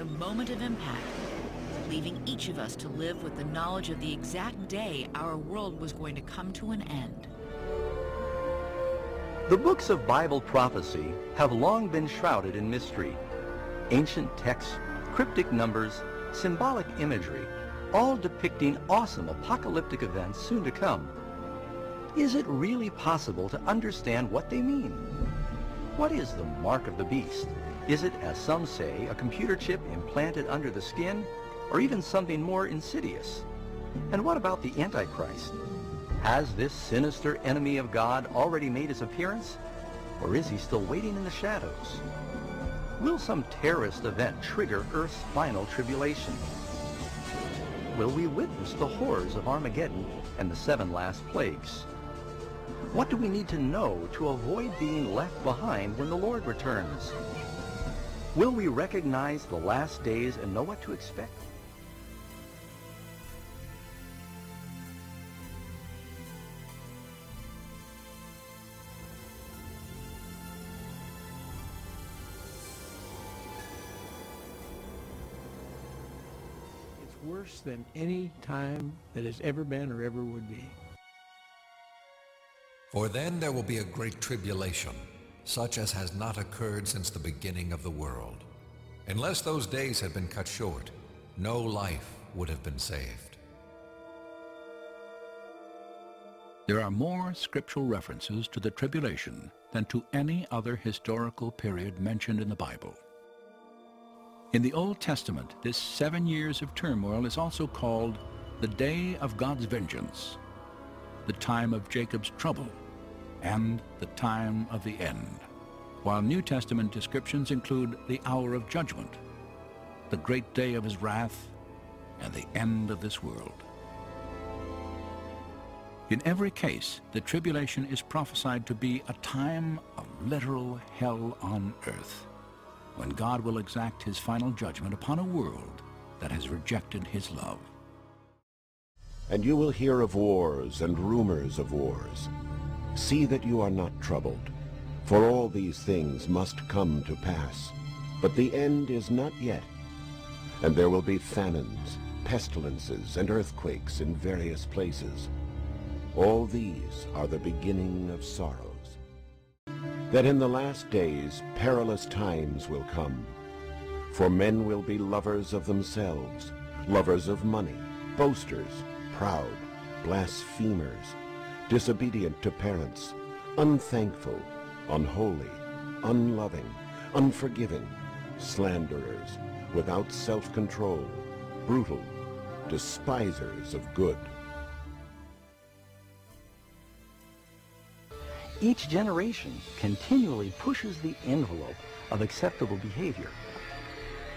the moment of impact, leaving each of us to live with the knowledge of the exact day our world was going to come to an end. The books of Bible prophecy have long been shrouded in mystery. Ancient texts, cryptic numbers, symbolic imagery, all depicting awesome apocalyptic events soon to come. Is it really possible to understand what they mean? What is the mark of the beast? Is it, as some say, a computer chip implanted under the skin, or even something more insidious? And what about the Antichrist? Has this sinister enemy of God already made his appearance, or is he still waiting in the shadows? Will some terrorist event trigger Earth's final tribulation? Will we witness the horrors of Armageddon and the 7 last plagues? What do we need to know to avoid being left behind when the Lord returns? Will we recognize the last days and know what to expect? It's worse than any time that has ever been or ever would be. For then there will be a great tribulation, such as has not occurred since the beginning of the world. Unless those days had been cut short, no life would have been saved. There are more scriptural references to the tribulation than to any other historical period mentioned in the Bible. In the Old Testament, this 7 years of turmoil is also called the day of God's vengeance, the time of Jacob's trouble, and the time of the end, while New Testament descriptions include the hour of judgment, the great day of his wrath, and the end of this world. In every case, the tribulation is prophesied to be a time of literal hell on earth, when God will exact his final judgment upon a world that has rejected his love. And you will hear of wars and rumors of wars. See that you are not troubled, for all these things must come to pass. But the end is not yet. And there will be famines, pestilences, and earthquakes in various places. All these are the beginning of sorrows. That in the last days perilous times will come. For men will be lovers of themselves, lovers of money, boasters, proud, blasphemers, disobedient to parents, unthankful, unholy, unloving, unforgiving, slanderers, without self-control, brutal, despisers of good. Each generation continually pushes the envelope of acceptable behavior.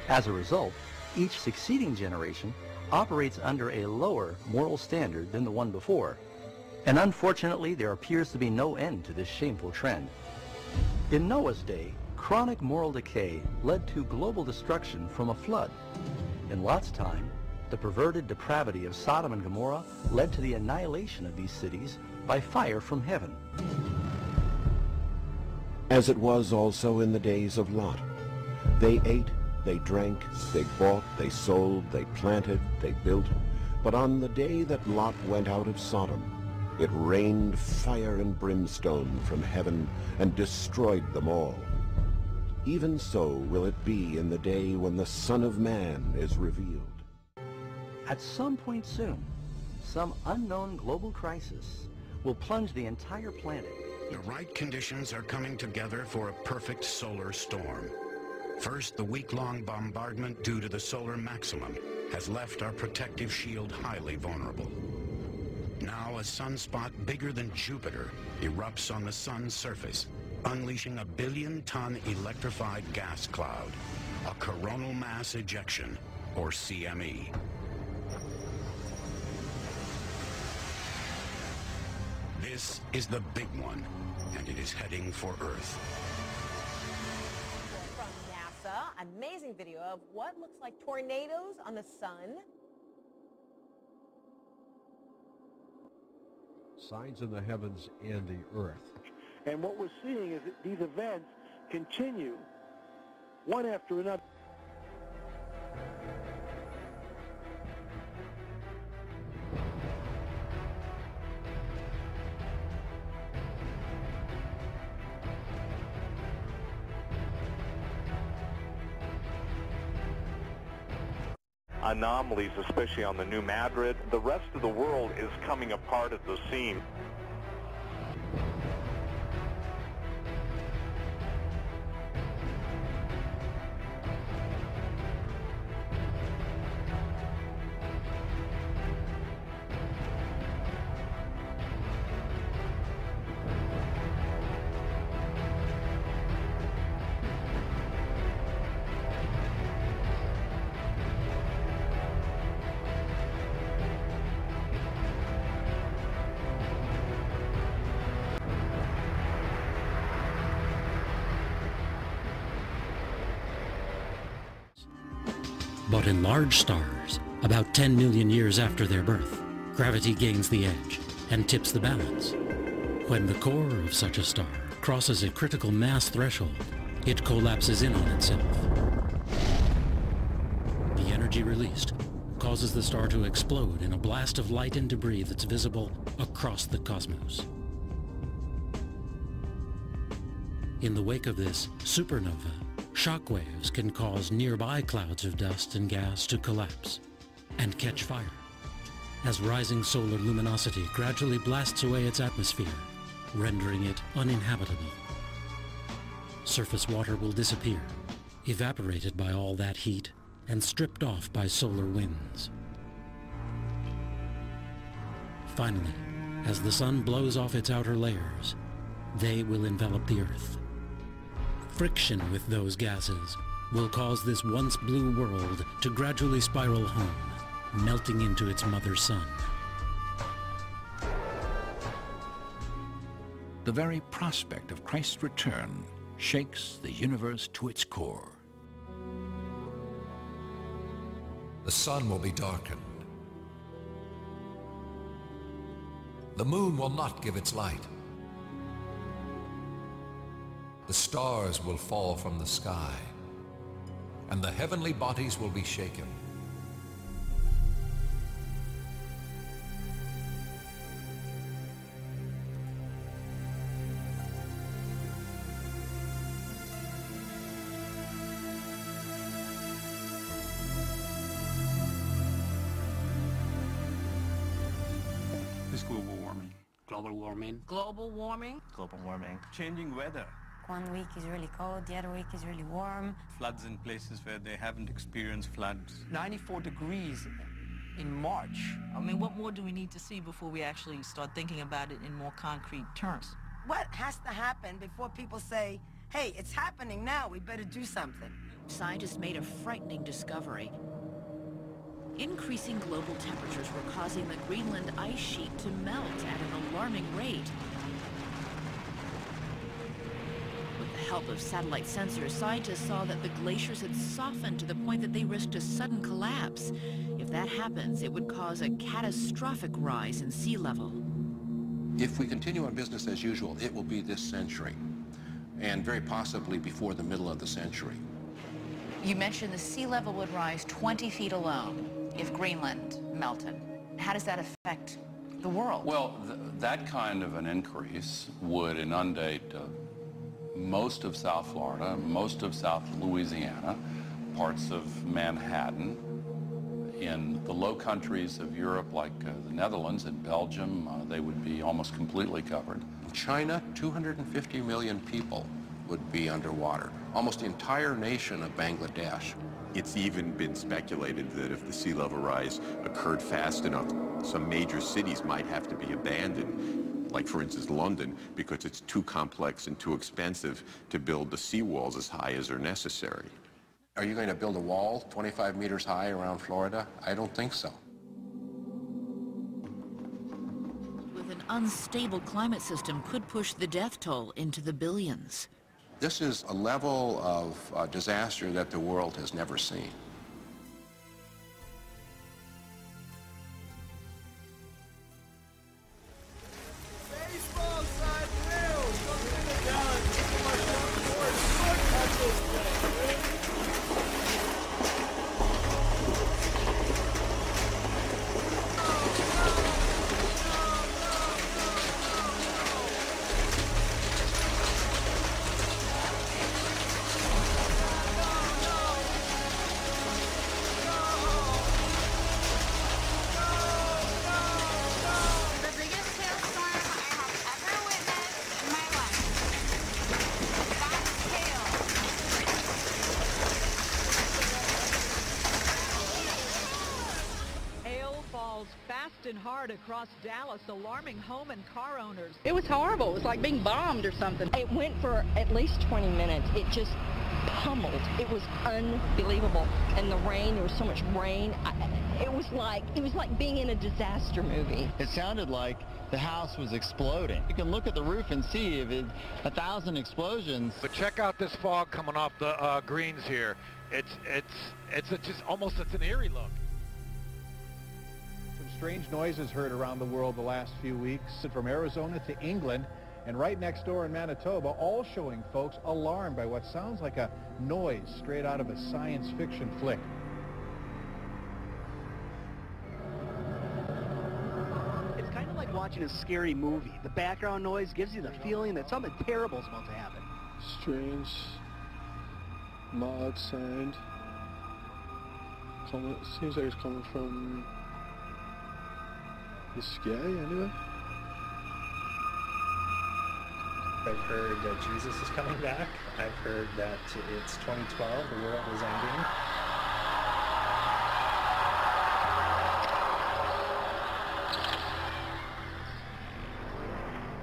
As a result, each succeeding generation operates under a lower moral standard than the one before. And unfortunately, there appears to be no end to this shameful trend. In Noah's day, chronic moral decay led to global destruction from a flood. In Lot's time, the perverted depravity of Sodom and Gomorrah led to the annihilation of these cities by fire from heaven. As it was also in the days of Lot. They ate, they drank, they bought, they sold, they planted, they built. But on the day that Lot went out of Sodom, it rained fire and brimstone from heaven and destroyed them all. Even so will it be in the day when the Son of Man is revealed. At some point soon, some unknown global crisis will plunge the entire planet. The right conditions are coming together for a perfect solar storm. First, the week-long bombardment due to the solar maximum has left our protective shield highly vulnerable. Now a sunspot bigger than Jupiter erupts on the sun's surface, unleashing a billion-ton electrified gas cloud, a coronal mass ejection, or CME. This is the big one, and it is heading for Earth. From NASA, amazing video of what looks like tornadoes on the sun. Signs in the heavens and the earth. And what we're seeing is that these events continue one after another. anomalies, especially on the New Madrid. The rest of the world is coming apart at the seams. But in large stars, about 10 million years after their birth, gravity gains the edge and tips the balance. When the core of such a star crosses a critical mass threshold, it collapses in on itself. The energy released causes the star to explode in a blast of light and debris that's visible across the cosmos. In the wake of this supernova, shock waves can cause nearby clouds of dust and gas to collapse and catch fire, as rising solar luminosity gradually blasts away its atmosphere, rendering it uninhabitable. Surface water will disappear, evaporated by all that heat and stripped off by solar winds. Finally, as the sun blows off its outer layers, they will envelop the Earth. Friction with those gases will cause this once blue world to gradually spiral home, melting into its mother sun. The very prospect of Christ's return shakes the universe to its core. The sun will be darkened. The moon will not give its light. The stars will fall from the sky, and the heavenly bodies will be shaken. It's global warming. Global warming. Global warming. Global warming. Changing weather. One week is really cold, the other week is really warm. Floods in places where they haven't experienced floods. 94 degrees in March. I mean, what more do we need to see before we actually start thinking about it in more concrete terms? What has to happen before people say, hey, it's happening now, we better do something? Scientists made a frightening discovery. Increasing global temperatures were causing the Greenland ice sheet to melt at an alarming rate. With the help of satellite sensors, scientists saw that the glaciers had softened to the point that they risked a sudden collapse. If that happens, it would cause a catastrophic rise in sea level. If we continue on business as usual, it will be this century, and very possibly before the middle of the century. You mentioned the sea level would rise 20 feet alone if Greenland melted. How does that affect the world? Well, that kind of an increase would inundate most of South Florida, most of South Louisiana, parts of Manhattan. In the low countries of Europe, like the Netherlands and Belgium, they would be almost completely covered. In China, 250 million people would be underwater, almost the entire nation of Bangladesh. It's even been speculated that if the sea level rise occurred fast enough, some major cities might have to be abandoned, like for instance London, because it's too complex and too expensive to build the seawalls as high as are necessary. Are you going to build a wall 25 meters high around Florida? I don't think so. With an unstable climate system could push the death toll into the billions. This is a level of disaster that the world has never seen. fast and hard across Dallas, alarming home and car owners. It was horrible. It was like being bombed or something. It went for at least 20 minutes. It just pummeled. It was unbelievable. And the rain, there was so much rain. It was like being in a disaster movie. It sounded like the house was exploding. You can look at the roof and see if 1,000 explosions. But check out this fog coming off the greens here. It's just almost, it's an eerie look. Some strange noises heard around the world the last few weeks, from Arizona to England, and right next door in Manitoba, all showing folks alarmed by what sounds like a noise straight out of a science fiction flick. It's kind of like watching a scary movie. The background noise gives you the feeling that something terrible is about to happen. Strange, mild sound. Seems like it's coming from the sky anyway. I've heard that Jesus is coming back. I've heard that it's 2012, the world is ending.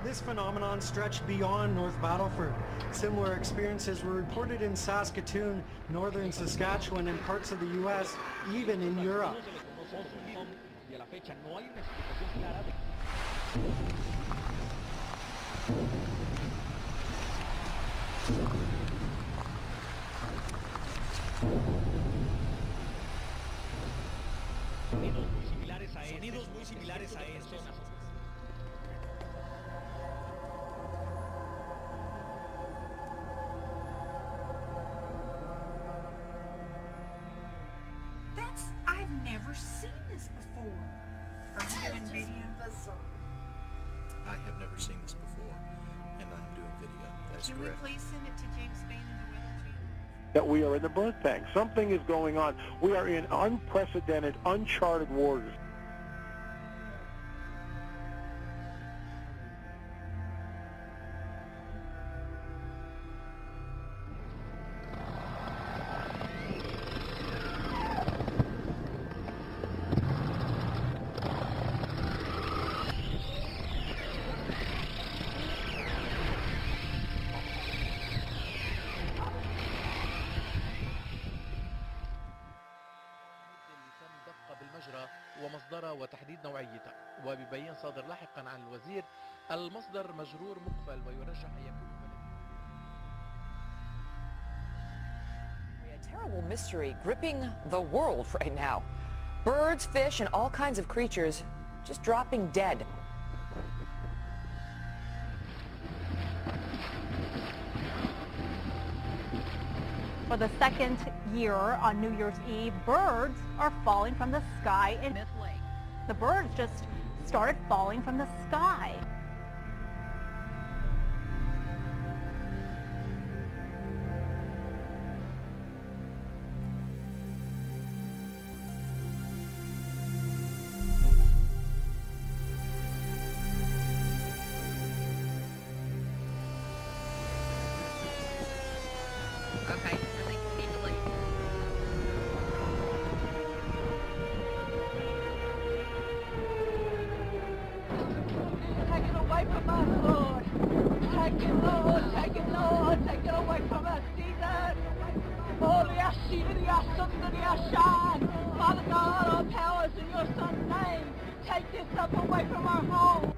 This phenomenon stretched beyond North Battleford. Similar experiences were reported in Saskatoon, northern Saskatchewan, and parts of the U.S., even in Europe. Sonidos muy similares a estos. I've never seen this before. Are you doing video? I have never seen this before, and I'm doing video. That's Can correct. we please send it to James Spain and the Weather Channel? That we are in the birth tank. Something is going on. We are in unprecedented, uncharted waters. ومصدرها وتحديد نوعيتها، وبيبين صادر لاحقا عن الوزير المصدر مجرور مقفل ويرجح أن يكون A terrible mystery gripping the world right now. Birds, fish, and all kinds of creatures just dropping dead. For the second year on New Year's Eve, birds are falling from the sky in Myth Lake. The birds just started falling from the sky. Okay, I think we need to leave. Take it away from us, Lord. Take it, Lord. Take it, Lord. Take it away from us, Jesus. Holy Ashiri, Asundari, Ashan. Father God, all powers in your Son's name. Take this stuff away from our home.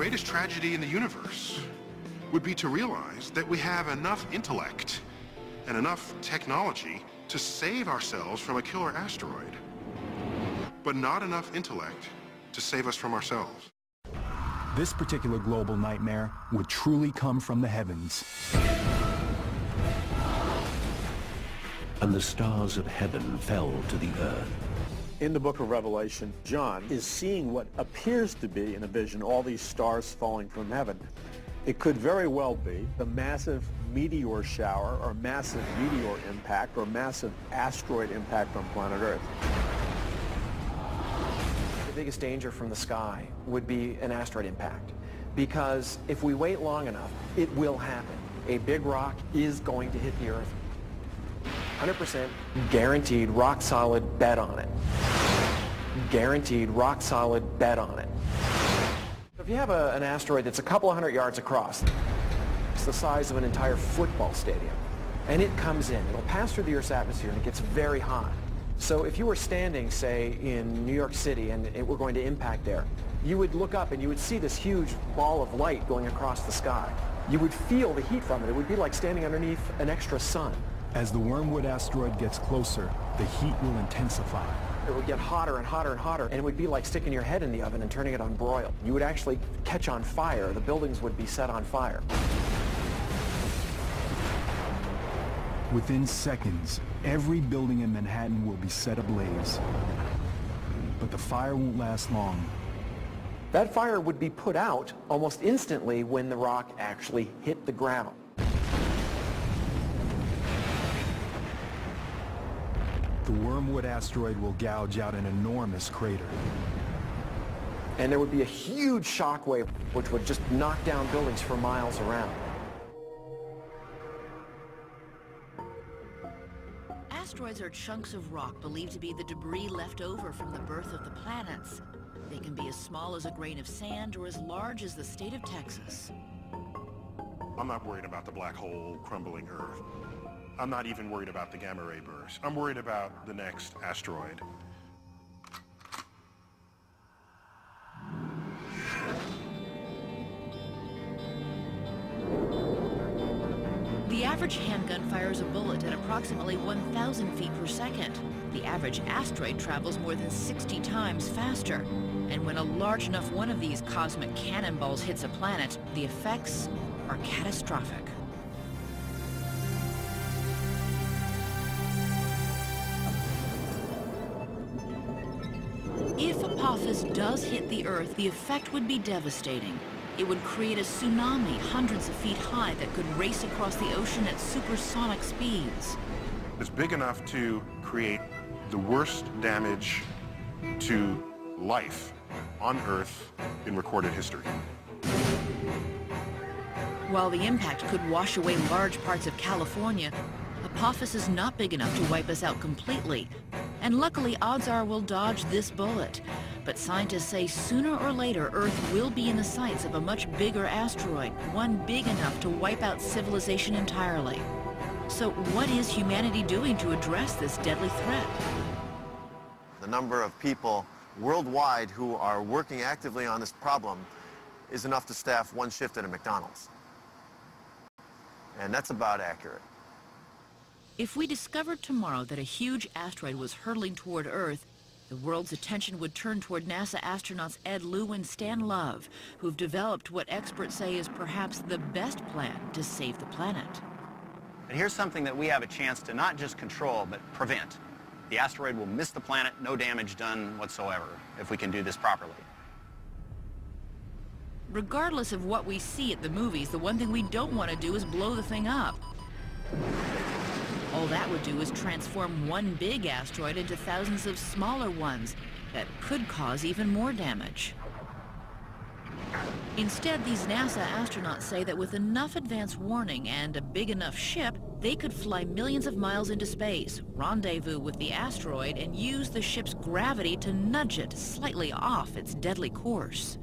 greatest tragedy in the universe would be to realize that we have enough intellect and enough technology to save ourselves from a killer asteroid, but not enough intellect to save us from ourselves. This particular global nightmare would truly come from the heavens. And the stars of heaven fell to the earth. In the book of Revelation, John is seeing what appears to be, in a vision, all these stars falling from heaven. It could very well be a massive meteor shower or massive meteor impact or massive asteroid impact on planet Earth. The biggest danger from the sky would be an asteroid impact, because if we wait long enough, it will happen. A big rock is going to hit the Earth. 100% guaranteed, rock solid, bet on it. Guaranteed, rock solid, bet on it. If you have an asteroid that's a couple of 100 yards across, it's the size of an entire football stadium, and it comes in, it'll pass through the Earth's atmosphere and it gets very hot. So if you were standing, say, in New York City and it were going to impact there, you would look up and you would see this huge ball of light going across the sky. You would feel the heat from it. It would be like standing underneath an extra sun. As the Wormwood asteroid gets closer, the heat will intensify. It would get hotter and hotter and hotter, and it would be like sticking your head in the oven and turning it on broil. You would actually catch on fire. The buildings would be set on fire. Within seconds, every building in Manhattan will be set ablaze. But the fire won't last long. That fire would be put out almost instantly when the rock actually hit the ground. The Wormwood asteroid will gouge out an enormous crater. And there would be a huge shock wave which would just knock down buildings for miles around. Asteroids are chunks of rock believed to be the debris left over from the birth of the planets. They can be as small as a grain of sand or as large as the state of Texas. I'm not worried about the black hole crumbling Earth. I'm not even worried about the gamma ray burst. I'm worried about the next asteroid. The average handgun fires a bullet at approximately 1,000 feet per second. The average asteroid travels more than 60 times faster. And when a large enough one of these cosmic cannonballs hits a planet, the effects are catastrophic. If Apophis does hit the Earth, the effect would be devastating. It would create a tsunami hundreds of feet high that could race across the ocean at supersonic speeds. It's big enough to create the worst damage to life on Earth in recorded history. While the impact could wash away large parts of California, Apophis is not big enough to wipe us out completely. And luckily, odds are we'll dodge this bullet. But scientists say sooner or later, Earth will be in the sights of a much bigger asteroid, one big enough to wipe out civilization entirely. So what is humanity doing to address this deadly threat? The number of people worldwide who are working actively on this problem is enough to staff one shift at a McDonald's. And that's about accurate. If we discovered tomorrow that a huge asteroid was hurtling toward Earth, the world's attention would turn toward NASA astronauts Ed Lu and Stan Love, who've developed what experts say is perhaps the best plan to save the planet. And here's something that we have a chance to not just control, but prevent. The asteroid will miss the planet, no damage done whatsoever, if we can do this properly. Regardless of what we see at the movies, the one thing we don't want to do is blow the thing up. All that would do is transform one big asteroid into thousands of smaller ones that could cause even more damage. Instead, these NASA astronauts say that with enough advance warning and a big enough ship, they could fly millions of miles into space, rendezvous with the asteroid, and use the ship's gravity to nudge it slightly off its deadly course.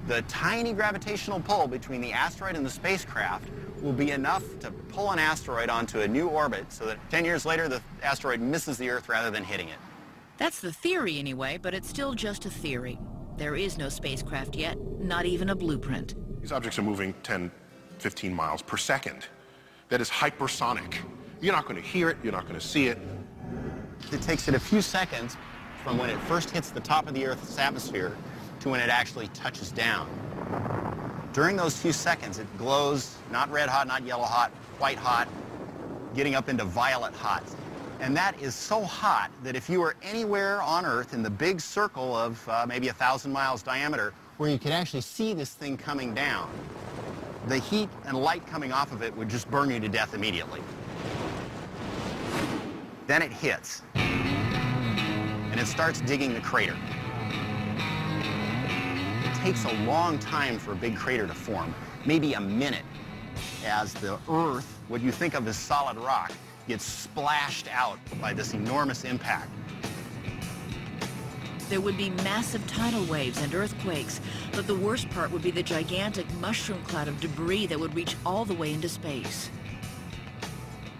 The tiny gravitational pull between the asteroid and the spacecraft will be enough to pull an asteroid onto a new orbit so that 10 years later the asteroid misses the Earth rather than hitting it. That's the theory anyway, but it's still just a theory. There is no spacecraft yet, not even a blueprint. These objects are moving 10, 15 miles per second. That is hypersonic. You're not going to hear it, you're not going to see it. It takes it a few seconds from when it first hits the top of the Earth's atmosphere to when it actually touches down. During those few seconds, it glows, not red hot, not yellow hot, white hot, getting up into violet hot. And that is so hot that if you were anywhere on Earth in the big circle of maybe 1,000 miles diameter, where you could actually see this thing coming down, the heat and light coming off of it would just burn you to death immediately. Then it hits, and it starts digging the crater. It takes a long time for a big crater to form, maybe a minute, as the Earth, what you think of as solid rock, gets splashed out by this enormous impact. There would be massive tidal waves and earthquakes, but the worst part would be the gigantic mushroom cloud of debris that would reach all the way into space.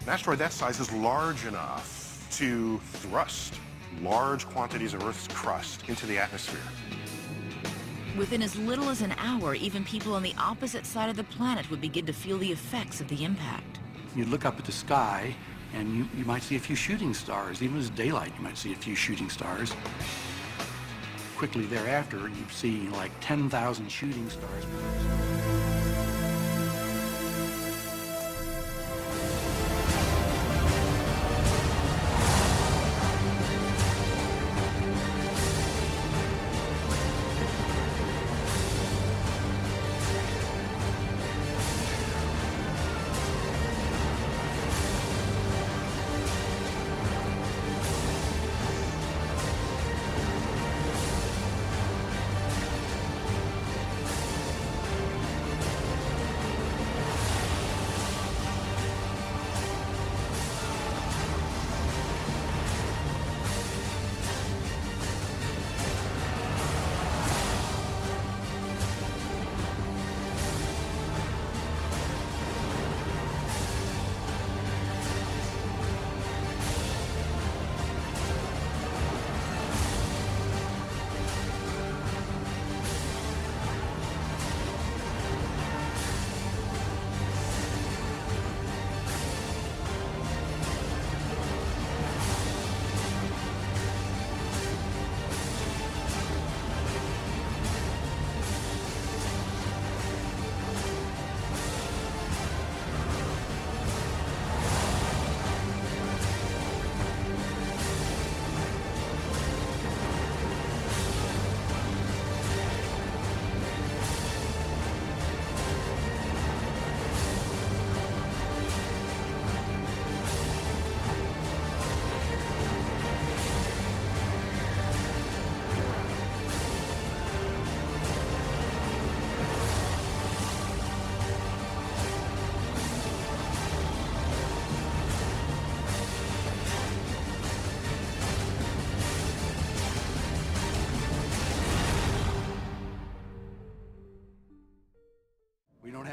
An asteroid that size is large enough to thrust large quantities of Earth's crust into the atmosphere. Within as little as an hour, even people on the opposite side of the planet would begin to feel the effects of the impact. You'd look up at the sky, and you might see a few shooting stars. Even as daylight, you might see a few shooting stars. Quickly thereafter, you'd see like 10,000 shooting stars.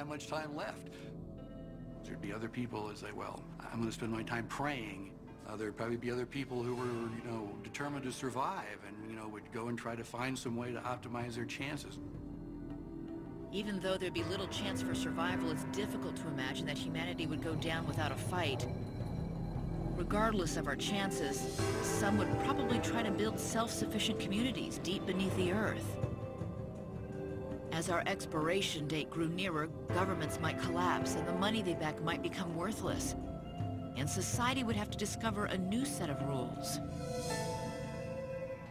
Much time left. There'd be other people that say, well, I'm going to spend my time praying. There'd probably be other people who were, determined to survive and, would go and try to find some way to optimize their chances. Even though there'd be little chance for survival, it's difficult to imagine that humanity would go down without a fight. Regardless of our chances, some would probably try to build self-sufficient communities deep beneath the Earth. As our expiration date grew nearer, governments might collapse and the money they back might become worthless. And society would have to discover a new set of rules.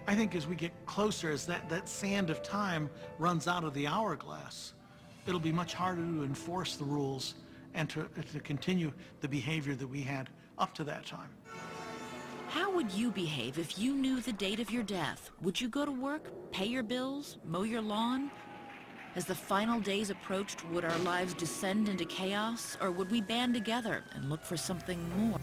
I think as we get closer, as that sand of time runs out of the hourglass, it'll be much harder to enforce the rules and to continue the behavior that we had up to that time. How would you behave if you knew the date of your death? Would you go to work, pay your bills, mow your lawn? As the final days approached, would our lives descend into chaos, or would we band together and look for something more?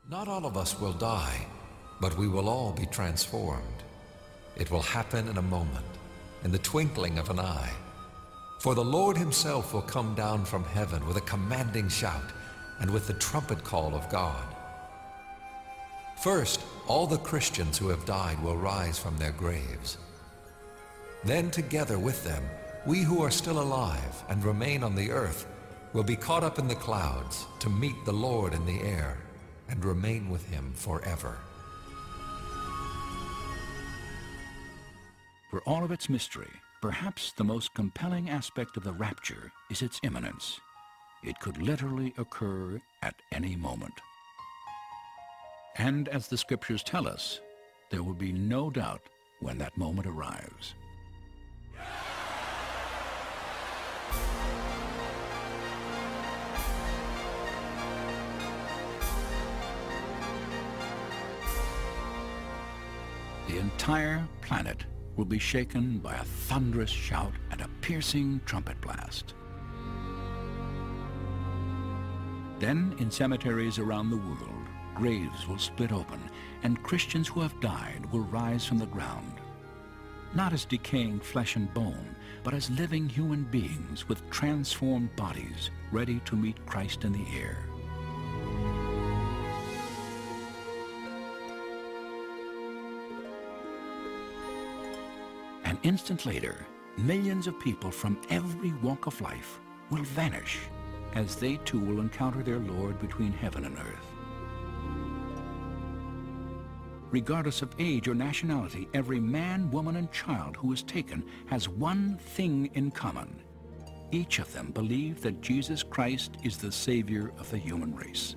Not all of us will die. but we will all be transformed. It will happen in a moment, in the twinkling of an eye. For the Lord himself will come down from heaven with a commanding shout and with the trumpet call of God. First, all the Christians who have died will rise from their graves. Then together with them, we who are still alive and remain on the earth will be caught up in the clouds to meet the Lord in the air and remain with him forever. For all of its mystery, perhaps the most compelling aspect of the rapture is its imminence. It could literally occur at any moment. And as the scriptures tell us, there will be no doubt when that moment arrives. The entire planet will be shaken by a thunderous shout and a piercing trumpet blast. Then, in cemeteries around the world, graves will split open, and Christians who have died will rise from the ground. Not as decaying flesh and bone, but as living human beings with transformed bodies, ready to meet Christ in the air. An instant later, millions of people from every walk of life will vanish, as they too will encounter their Lord between heaven and earth. Regardless of age or nationality, every man, woman, and child who is taken has one thing in common. Each of them believe that Jesus Christ is the Savior of the human race.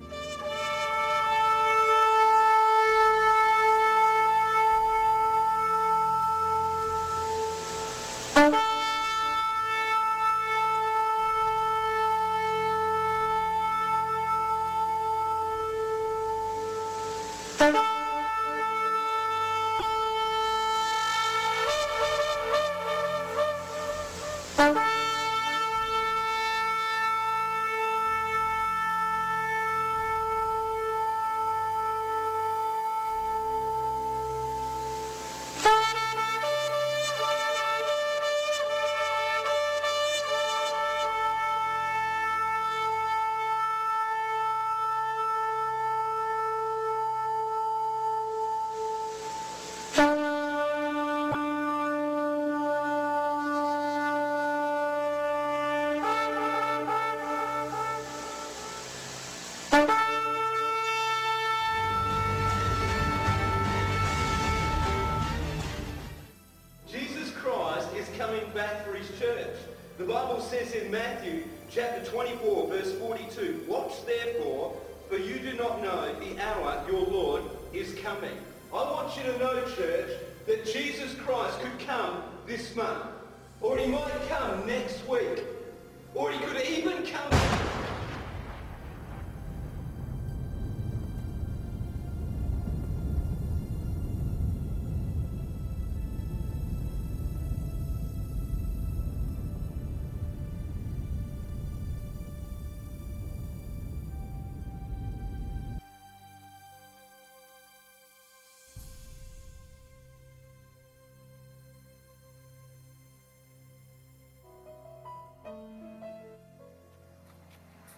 back for his church. The Bible says in Matthew chapter 24 verse 42, watch therefore, for you do not know the hour your Lord is coming. I want you to know, church, that Jesus Christ could come this month, or he might come next week, or he could even come...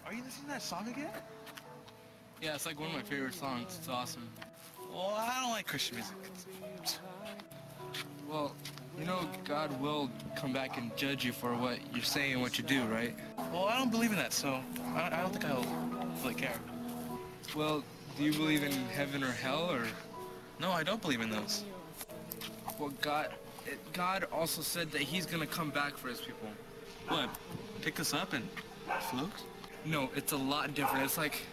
Are you listening to that song again? Yeah, it's like one of my favorite songs. It's awesome. Well, I don't like Christian music. Well, you know God will come back and judge you for what you say and what you do, right? Well, I don't believe in that, so I don't think I'll really care. Well, do you believe in heaven or hell, or...? No, I don't believe in those. Well, God also said that he's gonna come back for his people. What? Pick us up and float? No, it's a lot different. It's like...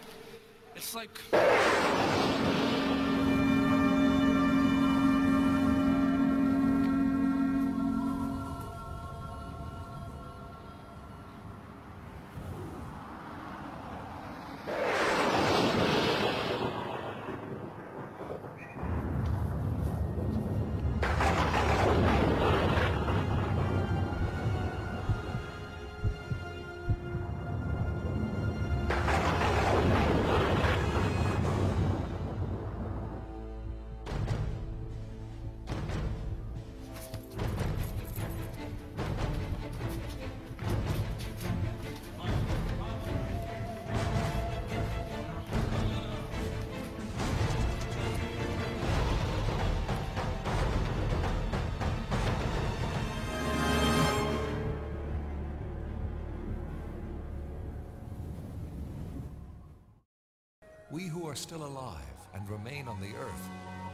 we who are still alive and remain on the earth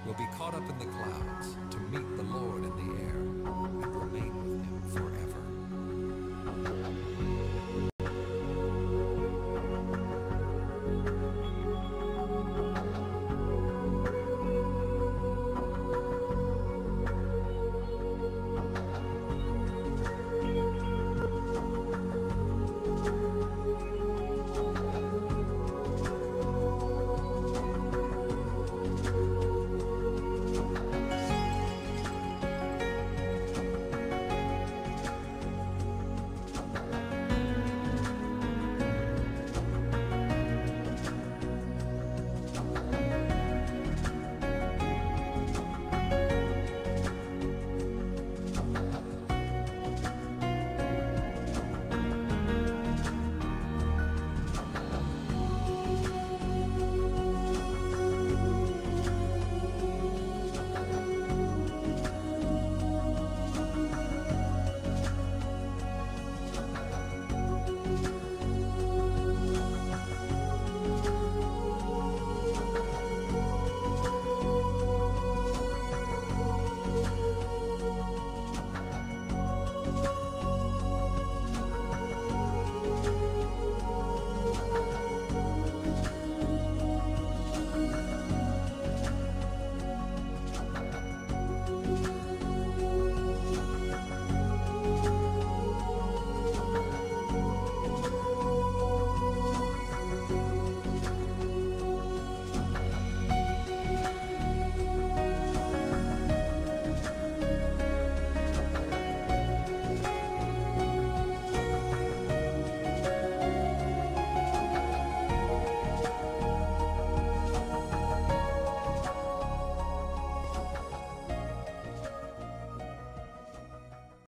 will be caught up in the clouds to meet the Lord